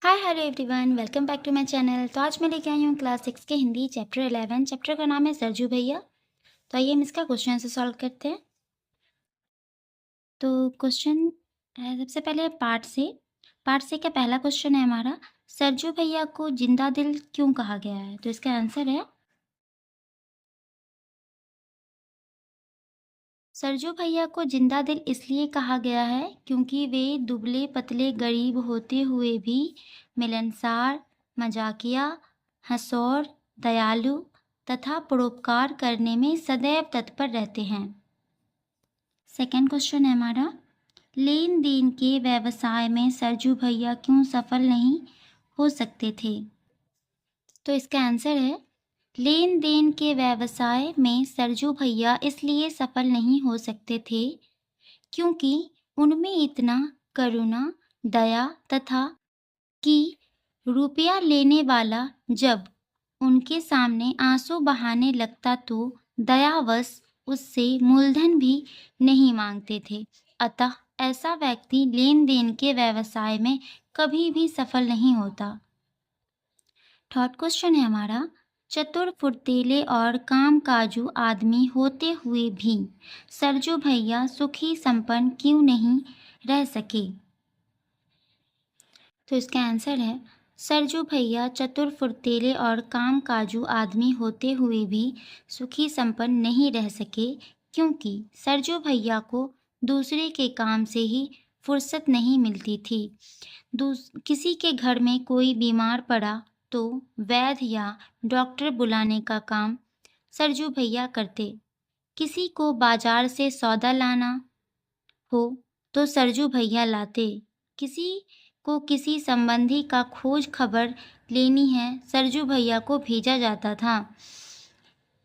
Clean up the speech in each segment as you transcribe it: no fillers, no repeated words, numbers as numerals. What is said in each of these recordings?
Hi hello everyone, welcome back to my channel. तो आज मैं लेके आई हूँ क्लास 6 के हिंदी चैप्टर 11। चैप्टर का नाम है सरजू भैया। तो आइए हम इसका क्वेश्चन से सॉल्व करते हैं। तो क्वेश्चन है सबसे पहले पार्ट से का पहला क्वेश्चन है हमारा, सरजू भैया को जिंदा दिल क्यों कहा गया है। तो इसका आंसर है, सरजू भैया को जिंदा दिल इसलिए कहा गया है क्योंकि वे दुबले पतले गरीब होते हुए भी मिलनसार, मजाकिया, हंसौर, दयालु तथा परोपकार करने में सदैव तत्पर रहते हैं। सेकंड क्वेश्चन है हमारा, लेन देन के व्यवसाय में सरजू भैया क्यों सफल नहीं हो सकते थे। तो इसका आंसर है, लेन देन के व्यवसाय में सरजू भैया इसलिए सफल नहीं हो सकते थे क्योंकि उनमें इतना करुणा, दया तथा कि रुपया लेने वाला जब उनके सामने आंसू बहाने लगता तो दयावश उससे मूलधन भी नहीं मांगते थे। अतः ऐसा व्यक्ति लेन देन के व्यवसाय में कभी भी सफल नहीं होता। थर्ड क्वेश्चन है हमारा, चतुर फुर्तीले और कामकाजू आदमी होते हुए भी सरजू भैया सुखी संपन्न क्यों नहीं रह सके। तो इसका आंसर है, सरजू भैया चतुर फुर्तीले और कामकाजू आदमी होते हुए भी सुखी संपन्न नहीं रह सके क्योंकि सरजू भैया को दूसरे के काम से ही फुर्सत नहीं मिलती थी। किसी के घर में कोई बीमार पड़ा तो वैद्य या डॉक्टर बुलाने का काम सरजू भैया करते। किसी को बाजार से सौदा लाना हो तो सरजू भैया लाते। किसी को किसी संबंधी का खोज खबर लेनी है, सरजू भैया को भेजा जाता था।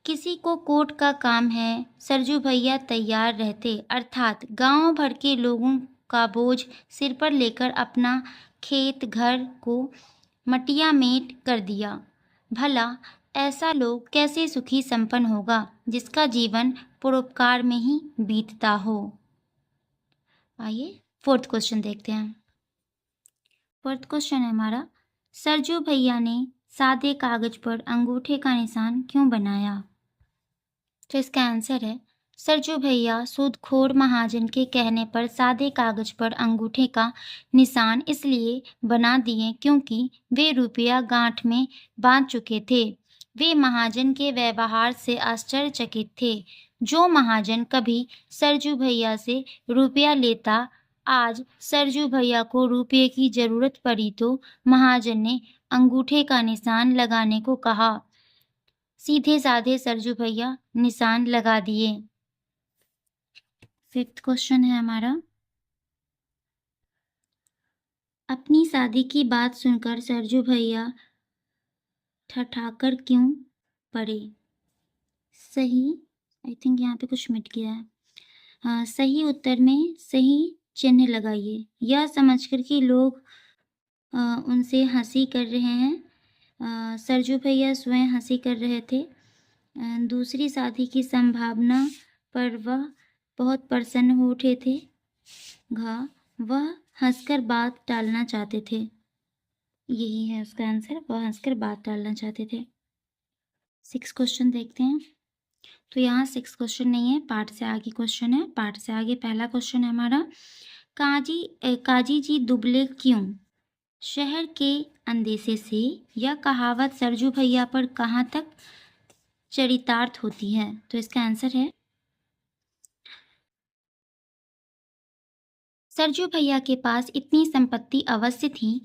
किसी को कोर्ट का काम है, सरजू भैया तैयार रहते। अर्थात गांव भर के लोगों का बोझ सिर पर लेकर अपना खेत घर को मटियामेट कर दिया। भला ऐसा लोग कैसे सुखी संपन्न होगा जिसका जीवन परोपकार में ही बीतता हो। आइए फोर्थ क्वेश्चन देखते हैं। फोर्थ क्वेश्चन है हमारा, सरजू भैया ने सादे कागज पर अंगूठे का निशान क्यों बनाया। तो इसका आंसर है, सरजू भैया सूदखोर महाजन के कहने पर सादे कागज पर अंगूठे का निशान इसलिए बना दिए क्योंकि वे रुपया गांठ में बांध चुके थे। वे महाजन के व्यवहार से आश्चर्यचकित थे। जो महाजन कभी सरजू भैया से रुपया लेता, आज सरजू भैया को रुपये की जरूरत पड़ी तो महाजन ने अंगूठे का निशान लगाने को कहा। सीधे साधे सरजू भैया निशान लगा दिए। फिफ्थ क्वेश्चन है हमारा, अपनी शादी की बात सुनकर सरजू भैया ठठाकर क्यों पड़े। सही, आई थिंक यहाँ पे कुछ मिट गया है। हाँ, सही उत्तर में सही चिन्ह लगाइए। यह समझकर कि लोग उनसे हंसी कर रहे हैं। सरजू भैया स्वयं हंसी कर रहे थे। दूसरी शादी की संभावना पर वह बहुत प्रसन्न हो उठे थे। वह हंसकर बात टालना चाहते थे। यही है उसका आंसर, वह हंसकर बात टालना चाहते थे। 6 क्वेश्चन देखते हैं। तो यहाँ 6 क्वेश्चन नहीं है, पार्ट से आगे क्वेश्चन है। पार्ट से आगे पहला क्वेश्चन है हमारा, काजी जी दुबले क्यों। शहर के अंदेशे से यह कहावत सरजू भैया पर कहाँ तक चरितार्थ होती है। तो इसका आंसर है, सरजू भैया के पास इतनी संपत्ति अवश्य थी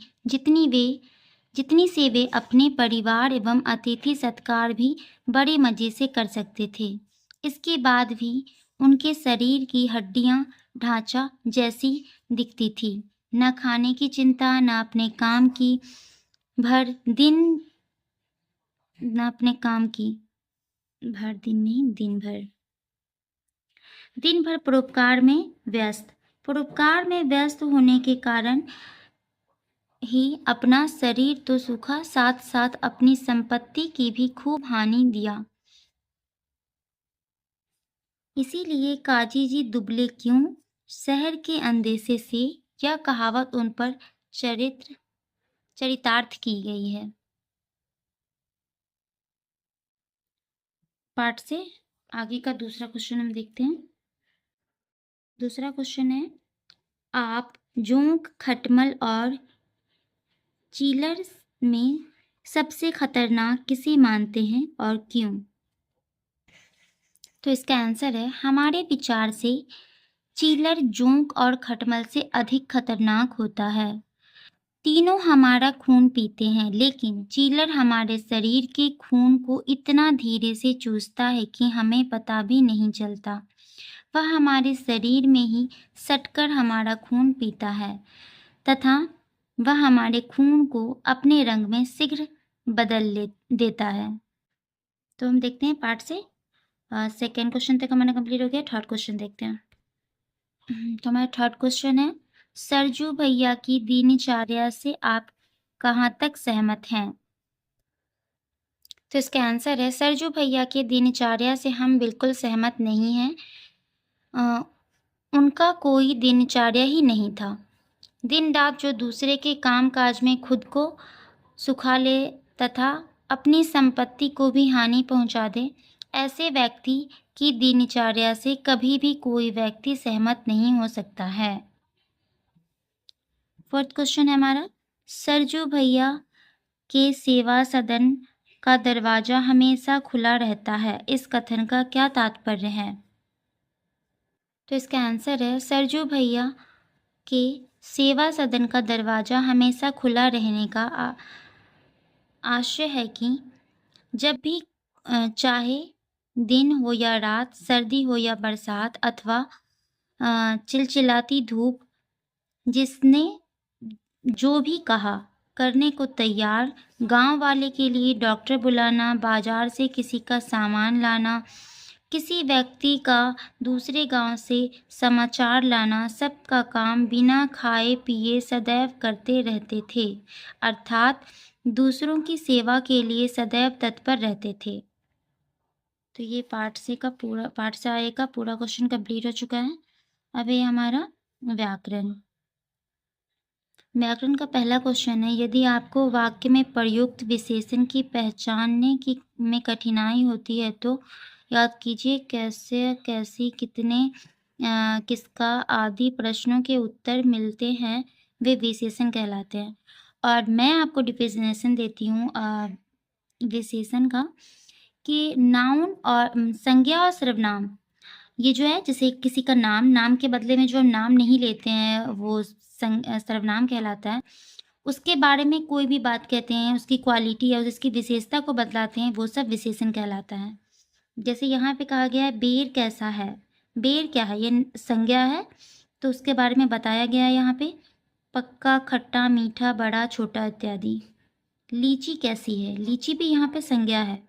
जितनी से वे अपने परिवार एवं अतिथि सत्कार भी बड़े मजे से कर सकते थे। इसके बाद भी उनके शरीर की हड्डियां ढांचा जैसी दिखती थी। न खाने की चिंता, न अपने काम की भर दिन न अपने काम की भर दिन नहीं दिन भर परोपकार में व्यस्त होने के कारण ही अपना शरीर तो सूखा, साथ साथ अपनी संपत्ति की भी खूब हानि दिया। इसीलिए काजी जी दुबले क्यों। शहर के अंदेशे से यह कहावत उन पर चरितार्थ की गई है। पाठ से आगे का दूसरा क्वेश्चन हम देखते हैं। दूसरा क्वेश्चन है, आप जोंक, खटमल और चीलर में सबसे खतरनाक किसे मानते हैं और क्यों? तो इसका आंसर है, हमारे विचार से चीलर जोंक और खटमल से अधिक खतरनाक होता है। तीनों हमारा खून पीते हैं, लेकिन चीलर हमारे शरीर के खून को इतना धीरे से चूसता है कि हमें पता भी नहीं चलता। वह हमारे शरीर में ही सटकर हमारा खून पीता है तथा वह हमारे खून को अपने रंग में शीघ्र बदल देता है। तो हम देखते हैं पार्ट से सेकेंड क्वेश्चन तक हमारा कंप्लीट हो गया। थर्ड क्वेश्चन देखते हैं। तो हमारा थर्ड क्वेश्चन है, सरजू भैया की दिनचर्या से आप कहाँ तक सहमत हैं? तो इसका आंसर है, सरजू भैया के दिनचर्या से हम बिल्कुल सहमत नहीं हैं। उनका कोई दिनचर्या ही नहीं था। दिन रात जो दूसरे के कामकाज में खुद को सुखा ले तथा अपनी संपत्ति को भी हानि पहुंचा दे, ऐसे व्यक्ति की दिनचर्या से कभी भी कोई व्यक्ति सहमत नहीं हो सकता है। फोर्थ क्वेश्चन है हमारा, सरजू भैया के सेवा सदन का दरवाजा हमेशा खुला रहता है, इस कथन का क्या तात्पर्य है? तो इसका आंसर है, सरजू भैया के सेवा सदन का दरवाजा हमेशा खुला रहने का आशय है कि जब भी चाहे दिन हो या रात, सर्दी हो या बरसात अथवा चिलचिलाती धूप, जिसने जो भी कहा करने को तैयार। गांव वाले के लिए डॉक्टर बुलाना, बाजार से किसी का सामान लाना, किसी व्यक्ति का दूसरे गांव से समाचार लाना, सबका काम बिना खाए पिए सदैव करते रहते थे, अर्थात दूसरों की सेवा के लिए सदैव तत्पर रहते थे। तो ये पार्ट से आए का पूरा क्वेश्चन कंप्लीट हो चुका है। अब ये हमारा व्याकरण का पहला क्वेश्चन है, यदि आपको वाक्य में प्रयुक्त विशेषण की पहचानने की में कठिनाई होती है तो याद कीजिए कैसे, कैसी, कितने, किसका आदि प्रश्नों के उत्तर मिलते हैं वे विशेषण कहलाते हैं। और मैं आपको डिफिनेशन देती हूँ विशेषण का, कि नाउन और संज्ञा और सर्वनाम, ये जो है जैसे किसी का नाम के बदले में जो हम नाम नहीं लेते हैं वो सर्वनाम कहलाता है। उसके बारे में कोई भी बात कहते हैं, उसकी क्वालिटी या उसकी विशेषता को बतलाते हैं, वो सब विशेषण कहलाता है। जैसे यहाँ पे कहा गया है बेर कैसा है, बेर क्या है, ये संज्ञा है, तो उसके बारे में बताया गया है यहाँ पे, पक्का, खट्टा, मीठा, बड़ा, छोटा इत्यादि। लीची कैसी है, लीची भी यहाँ पे संज्ञा है,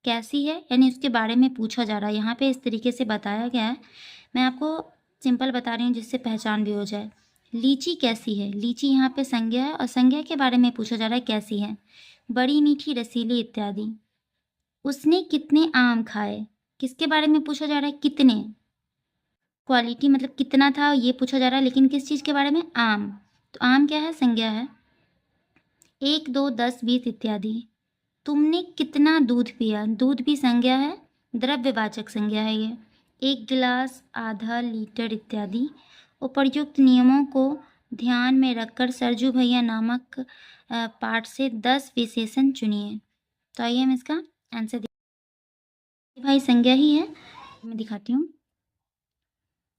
कैसी है यानी उसके बारे में पूछा जा रहा है, यहाँ पे इस तरीके से बताया गया है। मैं आपको सिंपल बता रही हूँ जिससे पहचान भी हो जाए। लीची कैसी है, लीची यहाँ पे संज्ञा है और संज्ञा के बारे में पूछा जा रहा है कैसी है। बड़ी, मीठी, रसीली इत्यादि। उसने कितने आम खाए, किसके बारे में पूछा जा रहा है, कितने। क्वालिटी मतलब कितना था ये पूछा जा रहा है, लेकिन किस चीज़ के बारे में, आम। तो आम क्या है, संज्ञा है। 1, 2, 10, 20 इत्यादि। तुमने कितना दूध पिया, दूध भी संज्ञा है, द्रव्यवाचक संज्ञा है ये। 1 गिलास, आधा लीटर इत्यादि। उपर्युक्त नियमों को ध्यान में रखकर सरजू भैया नामक पाठ से 10 विशेषण चुनिए। तो आइए हम इसका आंसर भाई संज्ञा ही है, मैं दिखाती हूँ।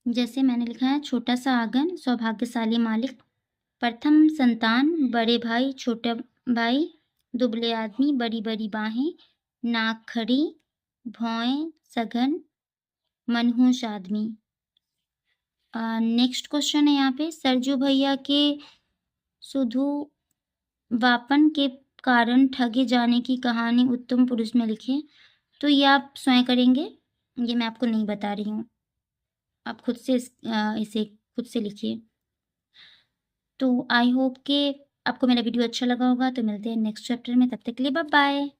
जैसे मैंने लिखा है, छोटा सा आंगन, सौभाग्यशाली मालिक, प्रथम संतान, बड़े भाई, छोटा भाई, दुबले आदमी, बड़ी बड़ी बाहें, नाक खड़ी, भौएं, सघन, मनहूस आदमी। नेक्स्ट क्वेश्चन है यहाँ पे, सरजू भैया के सुधुवापन के कारण ठगे जाने की कहानी उत्तम पुरुष में लिखे। तो ये आप स्वयं करेंगे, ये मैं आपको नहीं बता रही हूँ, आप खुद से इसे खुद से लिखिए। तो आई होप कि आपको मेरा वीडियो अच्छा लगा होगा। तो मिलते हैं नेक्स्ट चैप्टर में, तब तक के लिए बाय बाय।